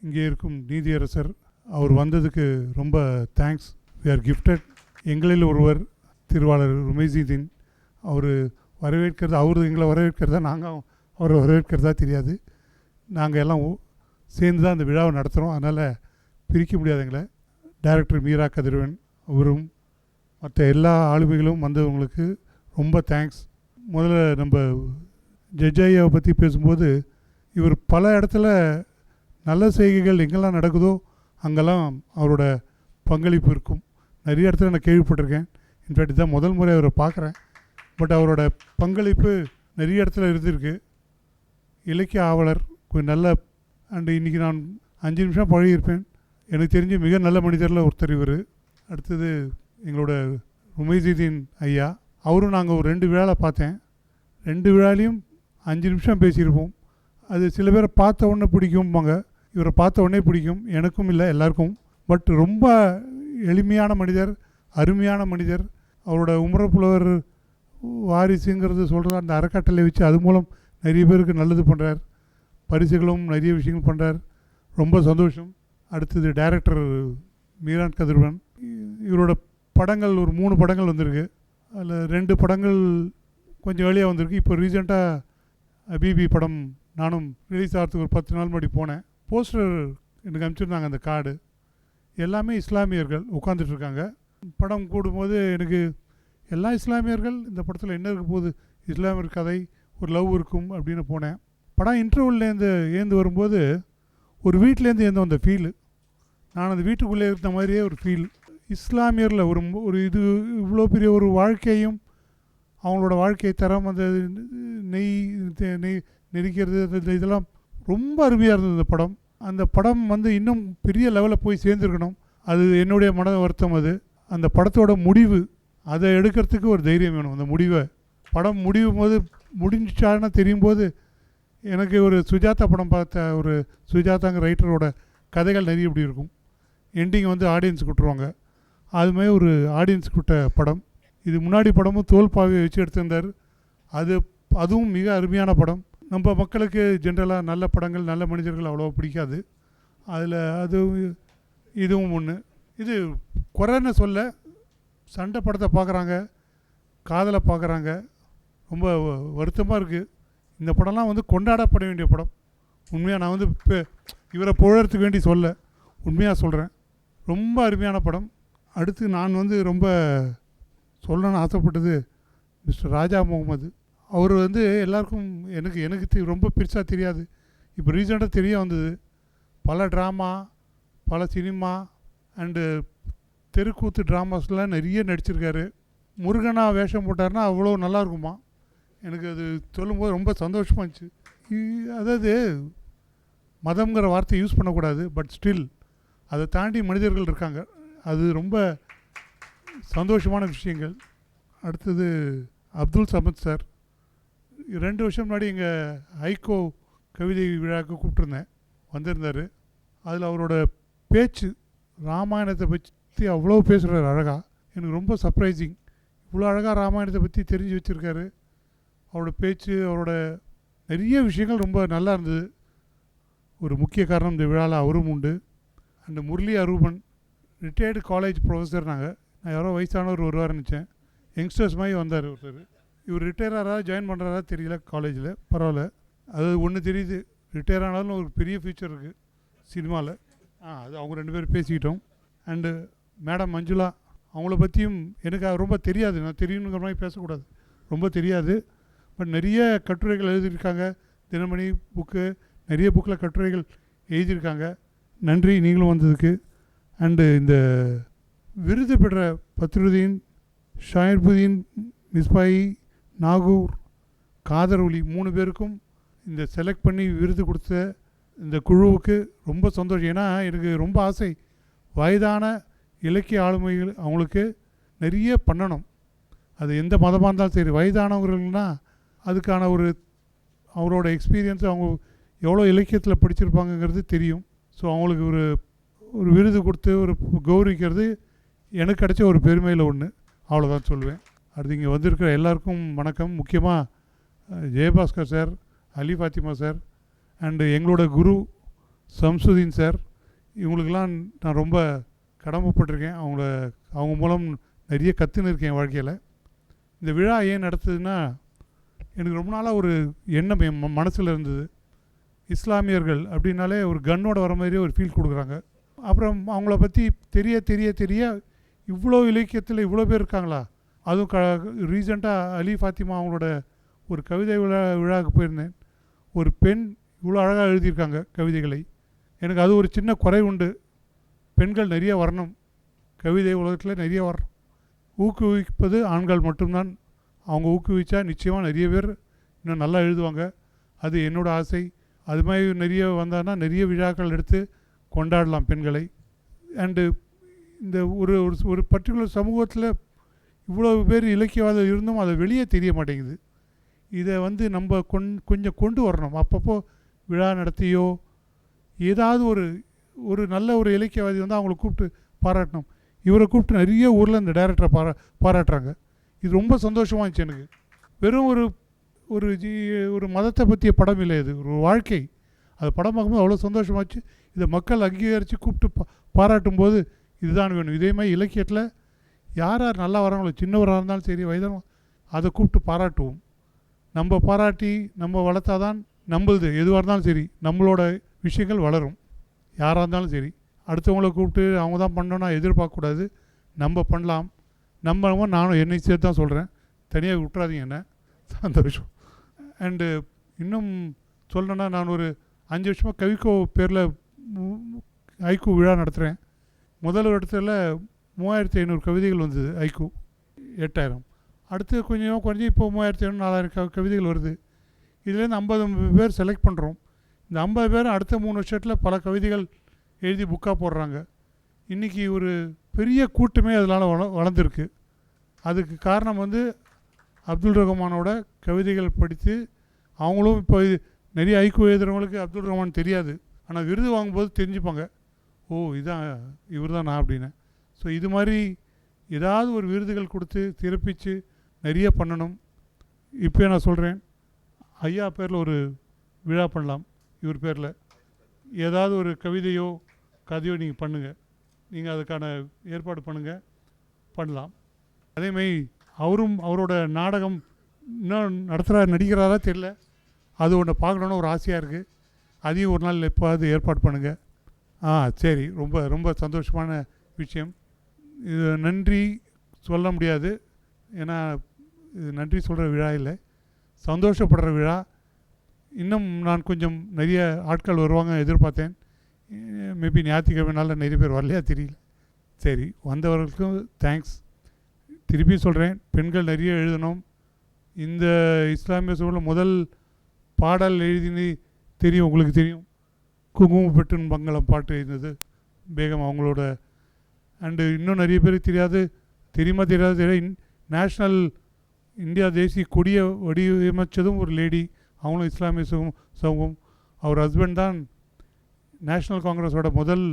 இங்கே இருக்கும் நீதியரசர் அவர் வந்ததுக்கு ரொம்ப தேங்க்ஸ். We are gifted. எங்களில் ஒருவர் திருவாளர் ருமைசீதீன் அவர் வரவேற்கிறது, அவர் எங்களை வரவேற்கிறதா நாங்கள் அவரை வரவேற்கிறதா தெரியாது. நாங்கள் எல்லாம் சேர்ந்து தான் அந்த விழாவை நடத்துகிறோம். அதனால் பிரிக்க முடியாது எங்களை. டைரக்டர் மீரா கதிரவன் அவரும் மற்ற எல்லா ஆளுமைகளும் வந்தவங்களுக்கு ரொம்ப தேங்க்ஸ். முதல்ல நம்ம ஜட்ஜ் ஐயாவை பற்றி பேசும்போது இவர் பல இடத்துல நல்ல செய்கைகள் எங்கெல்லாம் நடக்குதோ அங்கெல்லாம் அவரோட பங்களிப்பு இருக்கும். நிறைய இடத்துல நான் கேள்விப்பட்டிருக்கேன். இன்ஃபேக்ட் இதுதான் முதல் முறை அவரை பார்க்குறேன். பட் அவரோட பங்களிப்பு நிறைய இடத்துல இருந்திருக்கு. இலக்கிய ஆவலர் கொஞ்சம் நல்ல அண்டு இன்றைக்கி நான் 5 நிமிஷம் பழகியிருப்பேன். எனக்கு தெரிஞ்சு மிக நல்ல மனிதரில் ஒருத்தர் இவர். அடுத்தது எங்களோட ருமைசீதீன் ஐயா, அவரும் நாங்கள் ஒரு 2 விழாவில் பார்த்தேன். 2 விழாலையும் 5 நிமிஷம் பேசியிருப்போம். அது சில பேரை பார்த்த உடனே பிடிக்கும்பாங்க, இவரை பார்த்த உடனே பிடிக்கும். எனக்கும் இல்லை, எல்லாருக்கும். பட் ரொம்ப எளிமையான மனிதர், அருமையான மனிதர். அவரோட உமரப்புலவர் வாரிசுங்கிறது சொல்கிற அந்த அறக்கட்டளை வச்சு அது மூலம் நிறைய பேருக்கு நல்லது பண்ணுறார். பரிசுகளும் நிறைய விஷயங்கள் பண்ணுறார். ரொம்ப சந்தோஷம். அடுத்தது டைரக்டர் மீரா கதிரவன், இவரோட படங்கள் ஒரு 3 படங்கள் வந்திருக்கு. அதில் 2 படங்கள் கொஞ்சம் வெளியே வந்திருக்கு. இப்போ ரீசெண்டாக அபிபி படம் நானும் ரிலீஸ் ஆகிறதுக்கு ஒரு 10 நாள் முன்னாடி போனேன். போஸ்டர் எனக்கு அனுப்பிச்சிருந்தாங்க. அந்த கார்டு எல்லாமே இஸ்லாமியர்கள் உட்காந்துட்ருக்காங்க. படம் கூடும்போது எனக்கு எல்லா இஸ்லாமியர்கள் இந்த படத்தில் என்ன இருக்க போகுது, இஸ்லாமியர் கதை, ஒரு லவ் இருக்கும் அப்படின்னு போனேன். படம் இன்டர்வல்லேருந்து ஏந்து வரும்போது ஒரு வீட்டிலேருந்து ஏந்து வந்த ஃபீலு, நான் அந்த வீட்டுக்குள்ளே இருந்த மாதிரியே ஒரு ஃபீல். இஸ்லாமியரில் ஒரு இது இவ்வளோ பெரிய ஒரு வாழ்க்கையும் அவங்களோட வாழ்க்கை தரம், அந்த நெரிக்கிறது, அந்த இதெல்லாம் ரொம்ப அருமையாக இருந்தது இந்த படம். அந்த படம் இன்னும் பெரிய லெவலில் போய் சேர்ந்துருக்கணும். அது என்னுடைய மன வருத்தம். அது அந்த படத்தோட முடிவு, அதை எடுக்கிறதுக்கு ஒரு தைரியம் வேணும். அந்த முடிவை படம் முடியும் போது முடிஞ்சான்னு தெரியும் போது எனக்கு ஒரு சுஜாதா படம் பார்த்த ஒரு சுஜாதாங்க ரைட்டரோட கதைகள் நிறைய இப்படி இருக்கும். எண்டிங் ஆடியன்ஸுக்கு விட்டுருவாங்க. அதுமாதிரி ஒரு ஆடியன்ஸுக்கு விட்ட படம். இது முன்னாடி படமும் தோல்பாவையை வச்சு எடுத்திருந்தார். அதுவும் மிக அருமையான படம். நம்ம மக்களுக்கு ஜென்ரலாக நல்ல படங்கள், நல்ல மனிதர்கள் அவ்வளோவா பிடிக்காது. அதில் இதுவும் ஒன்று. இது குறைன்னு சொல்ல, சண்டை படத்தை பார்க்குறாங்க, காதலை பார்க்குறாங்க. ரொம்ப வருத்தமாக இருக்குது. இந்த படம்லாம் கொண்டாடப்பட வேண்டிய படம். உண்மையாக நான் இப்போ இவரை புகழறதுக்கு வேண்டி சொல்ல, உண்மையாக சொல்கிறேன். ரொம்ப அருமையான படம். அடுத்து நான் ரொம்ப சொல்லணும்னு ஆசைப்பட்டது மிஸ்டர் ராஜா முகமது. அவர் எல்லாருக்கும் எனக்கு ரொம்ப பெருசாக தெரியாது. இப்போ ரீசெண்டாக தெரிய வந்தது. பல ட்ராமா, பல சினிமா அண்டு தெருக்கூத்து ட்ராமாஸ்லாம் நிறைய நடிச்சிருக்காரு. முருகனாக வேஷம் போட்டார்னா அவ்வளோ நல்லா இருக்குமா. எனக்கு அது சொல்லும்போது ரொம்ப சந்தோஷமாக இருந்துச்சு. அதாவது மதம்ங்கிற வார்த்தை யூஸ் பண்ணக்கூடாது, பட் ஸ்டில் அதை தாண்டி மனிதர்கள் இருக்காங்க. அது ரொம்ப சந்தோஷமான விஷயங்கள். அடுத்தது அப்துல் சமத் சார், 2 வருஷம் முன்னாடி எங்கள் ஹைகோ கவிதை விழாவுக்கு கூப்பிட்டுருந்தேன், வந்திருந்தார். அதில் அவரோட பேச்சு ராமாயணத்தை பற்றி அவ்வளோ பேசுகிறார் அழகாக. எனக்கு ரொம்ப சர்ப்ரைசிங். இவ்வளோ அழகாக ராமாயணத்தை பற்றி தெரிஞ்சு வச்சுருக்காரு. அவரோட பேச்சு, அவரோட நிறைய விஷயங்கள் ரொம்ப நல்லா இருந்தது. ஒரு முக்கிய காரணம் இந்த விழாவில் அவரும் உண்டு. And Murali Aroopan, retired college professor. நான் யாரோ வயசானவர் வருவார்னு நினச்சேன். யங்ஸ்டர்ஸ் மாதிரி வந்தார் ஒருத்தர். இவர் ரிட்டையர் ஆகிறா ஜாயின் பண்ணுறாரா தெரியல காலேஜில். பரவாயில்ல, அது ஒன்று தெரியுது, ரிட்டையர் ஆனாலும் ஒரு பெரிய ஃபியூச்சர் இருக்குது சினிமாவில். அது அவங்க 2 பேரும் பேசிக்கிட்டோம். அண்டு மேடம் மஞ்சுளா, அவங்கள பற்றியும் எனக்கு ரொம்ப தெரியாது. நான் தெரியுங்கிற மாதிரி பேசக்கூடாது, ரொம்ப தெரியாது. பட் நிறைய கட்டுரைகள் எழுதியிருக்காங்க. தினமணி புக்கு, நிறைய புக்கில் கட்டுரைகள் எழுதியிருக்காங்க. நன்றி நீங்களும் வந்ததுக்கு. அண்டு இந்த விருது பெற்ற பத்ருதீன், ஷாயிர்புதீன், மிஸ்பாயி, நாகூர், காதர் ஒலி 3 பேருக்கும் இந்த செலக்ட் பண்ணி விருது கொடுத்த இந்த குழுவுக்கு ரொம்ப சந்தோஷம். ஏன்னா எனக்கு ரொம்ப ஆசை, வயதான இலக்கிய ஆளுமைகள் அவங்களுக்கு நிறைய பண்ணணும். அது எந்த மதமாக இருந்தாலும் சரி, வயதானவர்கள்னால் அதுக்கான அவரோட எக்ஸ்பீரியன்ஸ், அவங்க எவ்வளோ இலக்கியத்தில் படிச்சிருப்பாங்கங்கிறது தெரியும். ஸோ அவங்களுக்கு ஒரு விருது கொடுத்து ஒரு கௌரவிக்கிறது எனக்கு கிடைச்ச ஒரு பெருமையில் ஒன்று. அவ்வளோதான் சொல்லுவேன். அடுத்து இங்கே வந்திருக்கிற எல்லாருக்கும் வணக்கம். முக்கியமாக Jayabhaskar sir, Ali Fathima sir, and எங்களோட குரு சம்சுதீன் சார், இவங்களுக்கெல்லாம் நான் ரொம்ப கடமைப்பட்டிருக்கேன். அவங்க மூலம் நிறைய கற்றுன்னு இருக்கேன் என் வாழ்க்கையில். இந்த விழா ஏன் நடத்துதுன்னா, எனக்கு ரொம்ப நாளாக ஒரு எண்ணம் என் மனசில் இருந்தது. இஸ்லாமியர்கள் அப்படின்னாலே ஒரு கன்னோட வர மாதிரியே ஒரு ஃபீல் கொடுக்குறாங்க. அப்புறம் அவங்கள பற்றி தெரிய தெரிய தெரிய இவ்வளோ இலக்கியத்தில் இவ்வளோ பேர் இருக்காங்களா. அதுவும் ரீசெண்டாக அலி ஃபாத்திமா அவங்களோட ஒரு கவிதை விழாவுக்கு போயிருந்தேன். ஒரு பெண் இவ்வளோ அழகாக எழுதியிருக்காங்க கவிதைகளை. எனக்கு அது ஒரு சின்ன குறை உண்டு. பெண்கள் நிறைய வரணும், கவிதை உலகத்தில் நிறைய வரணும். ஊக்குவிப்பது ஆண்கள் மட்டும்தான். அவங்க ஊக்குவிச்சா நிச்சயமாக நிறைய பேர் இன்னும் நல்லா எழுதுவாங்க. அது என்னோடய ஆசை. அது மாதிரி நிறைய வந்தான்னா நிறைய விழாக்கள் எடுத்து கொண்டாடலாம் பெண்களை. அண்டு இந்த ஒரு ஒரு பர்டிகுலர் சமூகத்தில் இவ்வளோ பேர் இலக்கியவாதம் இருந்தும் அதை வெளியே தெரிய மாட்டேங்குது. இதை நம்ம கொஞ்சம் கொண்டு வரணும். அப்பப்போ விழா நடத்தியோ ஏதாவது ஒரு நல்ல ஒரு இலக்கியவாதி வந்து அவங்கள கூப்பிட்டு பாராட்டணும். இவரை கூப்பிட்டு நிறைய ஊரில் இந்த டைரக்டரை பாராட்டுறாங்க. இது ரொம்ப சந்தோஷமாக இருந்துச்சு எனக்கு. வெறும் ஒரு மதத்தை பற்றிய படம் இல்லை, இது ஒரு வாழ்க்கை. அது படம் பார்க்கும்போது அவ்வளோ சந்தோஷமாச்சு. இதை மக்கள் அங்கீகரித்து கூப்பிட்டு பாராட்டும் போது இதுதான் வேணும். இதே மாதிரி இலக்கியத்தில் யார் யார் நல்லா வராங்களோ, சின்னவராக இருந்தாலும் சரி வயதான, அதை கூப்பிட்டு பாராட்டுவோம். நம்ம பாராட்டி நம்ம வளர்த்தாதான் நம்மளுது எதுவாக இருந்தாலும் சரி நம்மளோட விஷயங்கள் வளரும். யாராக இருந்தாலும் சரி அடுத்தவங்கள கூப்பிட்டு அவங்க தான் பண்ணோன்னா எதிர்பார்க்கக்கூடாது. நம்ம பண்ணலாம். நானும் என்னை சேர்த்து தான் சொல்கிறேன், தனியாக விட்டுறாதீங்க என்ன. சந்தோஷம். அண்டு இன்னும் சொல்லணுன்னா, நான் ஒரு 5 வருஷமாக கவிக்கோ பேரில் ஐக்கூ விழா நடத்துகிறேன். முதல் இடத்துல 3500 கவிதைகள் வந்தது ஐக்கூ, 8000. அடுத்து கொஞ்சம் குறைஞ்சி இப்போ 3500 4000 கவிதைகள் வருது. இதுலேருந்து 50 பேர் செலக்ட் பண்ணுறோம். இந்த 50 பேர் அடுத்த 3 வருஷத்தில் பல கவிதைகள் எழுதி புக்காக போடுறாங்க. இன்றைக்கி ஒரு பெரிய கூட்டமே அதனால் வளர்ந்துருக்கு. அதுக்கு காரணம் அப்துல் ரஹ்மானோட கவிதைகள் படித்து அவங்களும் இப்போ நிறைய ஐக்கூ எழுதுகிறவங்களுக்கு அப்துல் ரஹ்மான் தெரியாது, ஆனால் விருது வாங்கும்போது தெரிஞ்சுப்பாங்க, ஓ இதான் இவர் தான் நான் அப்படின்னு. ஸோ இது மாதிரி ஏதாவது ஒரு விருதுகள் கொடுத்து சிறப்பித்து நிறைய பண்ணணும். இப்போ நான் சொல்கிறேன், ஐயா பேரில் ஒரு விழா பண்ணலாம். இவர் பேரில் ஏதாவது ஒரு கவிதையோ கதையோ நீங்கள் பண்ணுங்கள். நீங்கள் அதுக்கான ஏற்பாடு பண்ணலாம். அதேமாதிரி அவரோட நாடகம் இன்னும் நடிக்கிறாரா தெரியல, அது ஒன்று பார்க்கணுன்னு ஒரு ஆசையாக இருக்குது. அதையும் ஒரு நாள் எப்போது ஏற்பாடு பண்ணுங்கள். சரி, ரொம்ப ரொம்ப சந்தோஷமான விஷயம். இது நன்றி சொல்ல முடியாது, ஏன்னா இது நன்றி சொல்கிற விழா இல்லை, சந்தோஷப்படுற விழா. இன்னும் நான் கொஞ்சம் நிறைய ஆட்கள் வருவாங்க எதிர்பார்த்தேன். மேபி ஞாயிற்றுக்கிழமைனால நிறைய பேர் வரலையா தெரியல. சரி, வந்தவர்களுக்கும் தேங்க்ஸ். திருப்பி சொல்கிறேன், பெண்கள் நிறைய எழுதணும். இந்த இஸ்லாமிய சூழலில் முதல் பாடல் எழுதினு தெரியும், உங்களுக்கு தெரியும், குங்குமப்பெட்டின் மங்களம் பாட்டு எழுதினது பேகம் அவங்களோட. அண்டு இன்னும் நிறைய பேருக்கு தெரியாது. நேஷ்னல் இந்தியா தேசிய கொடியை வடிவமைச்சதும் ஒரு லேடி, அவங்களும் இஸ்லாமிய சமூகம். அவர் ஹஸ்பண்ட் தான் நேஷ்னல் காங்கிரஸோட முதல்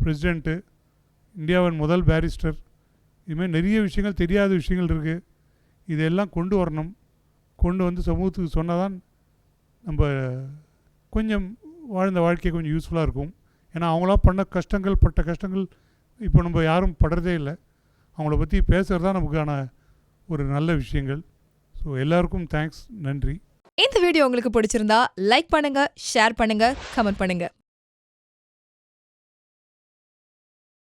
பிரசிடெண்ட்டு, இந்தியாவின் முதல் பேரிஸ்டர். இதுமாதிரி நிறைய விஷயங்கள், தெரியாத விஷயங்கள் இருக்குது. இதெல்லாம் கொண்டு வரணும். கொண்டு வந்து சமூகத்துக்கு சொன்னால் தான் நம்ம கொஞ்சம் வாழ்ந்த வாழ்க்கை கொஞ்சம் யூஸ்ஃபுல்லாக இருக்கும். ஏன்னா அவங்களாம் பட்ட கஷ்டங்கள் இப்போ நம்ம யாரும் படுறதே இல்லை. அவங்கள பற்றி பேசுகிறது தான் நமக்கான ஒரு நல்ல விஷயங்கள். ஸோ எல்லாருக்கும் தேங்க்ஸ், நன்றி. இந்த வீடியோ உங்களுக்கு பிடிச்சிருந்தா லைக் பண்ணுங்க, ஷேர் பண்ணுங்க, கமெண்ட் பண்ணுங்க.